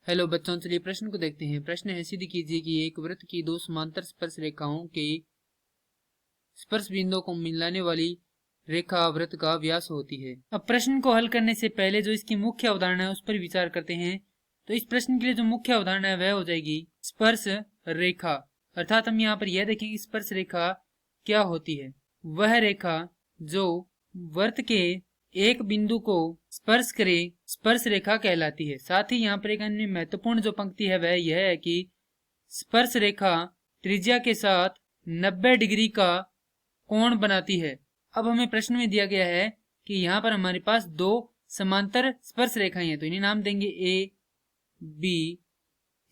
Hello बच्चों, चलिए प्रश्न को देखते हैं। प्रश्न है, सिद्ध कीजिए कि एक वृत्त की दो समांतर स्पर्श रेखाओं के स्पर्श बिंदुओं को मिलाने वाली रेखा वृत्त का व्यास होती है। अब प्रश्न को हल करने से पहले जो इसकी मुख्य अवधारणा है उस पर विचार करते हैं। तो इस प्रश्न के लिए जो मुख्य अवधारणा है वह हो जाएगी स्पर्श रेखा। अर्थात हम यहाँ पर यह देखेंगे स्पर्श रेखा क्या होती है। वह रेखा जो वृत्त के एक बिंदु को स्पर्श करे स्पर्श रेखा कहलाती है। साथ ही यहाँ पर एक अन्य महत्वपूर्ण जो पंक्ति है वह यह है कि स्पर्श रेखा त्रिज्या के साथ 90 डिग्री का कोण बनाती है। अब हमें प्रश्न में दिया गया है कि यहाँ पर हमारे पास दो समांतर स्पर्श रेखाएं हैं, तो इन्हें नाम देंगे ए बी,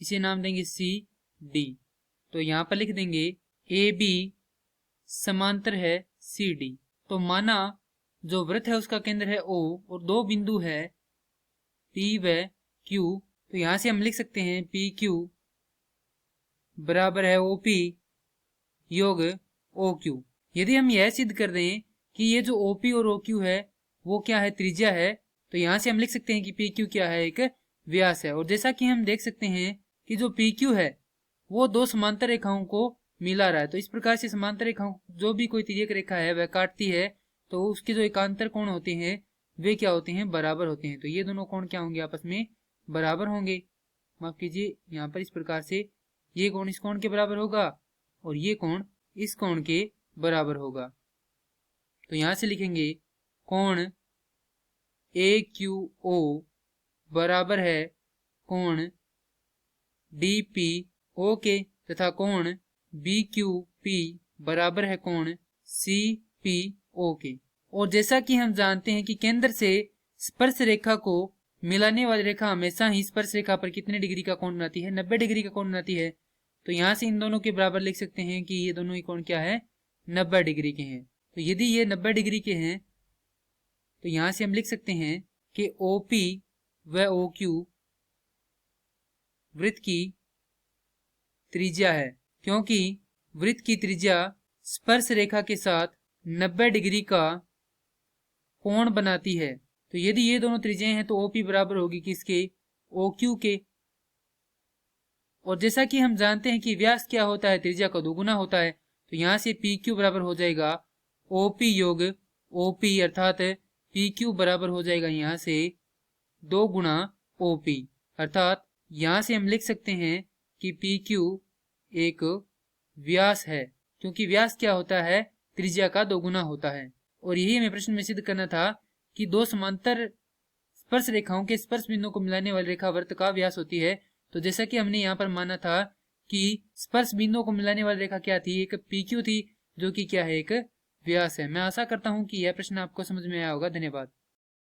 इसे नाम देंगे सी डी। तो यहाँ पर लिख देंगे ए बी समांतर है सी डी। तो माना जो वृत्त है उसका केंद्र है O और दो बिंदु है P व Q। तो यहां से हम लिख सकते हैं PQ बराबर है OP योग OQ। यदि हम यह सिद्ध कर दें कि ये जो OP और OQ है वो क्या है, त्रिज्या है, तो यहां से हम लिख सकते हैं कि PQ क्या है, एक व्यास है। और जैसा कि हम देख सकते हैं कि जो PQ है वो दो समांतर रेखाओं को मिला रहा है। तो इस प्रकार से समांतर रेखाओं जो भी कोई तिर्यक रेखा है वह काटती है तो उसके जो एकांतर कोण होते हैं वे क्या होते हैं, बराबर होते हैं। तो ये दोनों कोण क्या होंगे, आपस में बराबर होंगे। माफ कीजिए, यहाँ पर इस प्रकार से ये कोण इस कोण के बराबर होगा और ये कोण इस कोण के बराबर होगा। तो यहां से लिखेंगे कोण AQO बराबर है कोण DPO के तथा कोण BQP बराबर है कोण CPO के। और जैसा कि हम जानते हैं कि केंद्र से स्पर्श रेखा को मिलाने वाली रेखा हमेशा ही स्पर्श रेखा पर कितने डिग्री का कोण बनाती है, 90 डिग्री का कोण बनाती है। तो यहां से इन दोनों के बराबर लिख सकते हैं कि ये दोनों ही कोण क्या है, 90 डिग्री के हैं। तो यदि ये 90 डिग्री के हैं तो यहां से हम लिख सकते हैं कि OP व OQ वृत्त की त्रिज्या है, क्योंकि वृत्त की त्रिज्या स्पर्श रेखा के साथ 90 डिग्री का कोण बनाती है। तो यदि ये दोनों त्रिज्याएं हैं तो OP बराबर होगी किसके, OQ के। और जैसा कि हम जानते हैं कि व्यास क्या होता है, त्रिज्या का दोगुना होता है। तो यहां से PQ बराबर हो जाएगा OP योग OP, अर्थात PQ बराबर हो जाएगा यहाँ से 2 गुना OP। अर्थात यहां से हम लिख सकते हैं कि PQ एक व्यास है, क्योंकि व्यास क्या होता है, त्रिज्या का दोगुना होता है। और यही हमें प्रश्न में सिद्ध करना था कि दो समांतर स्पर्श रेखाओं के स्पर्श बिंदुओं को मिलाने वाली रेखा वृत्त का व्यास होती है। तो जैसा कि हमने यहाँ पर माना था कि स्पर्श बिंदुओं को मिलाने वाली रेखा क्या थी, एक PQ थी, जो कि क्या है, एक व्यास है। मैं आशा करता हूँ कि यह प्रश्न आपको समझ में आया होगा। धन्यवाद।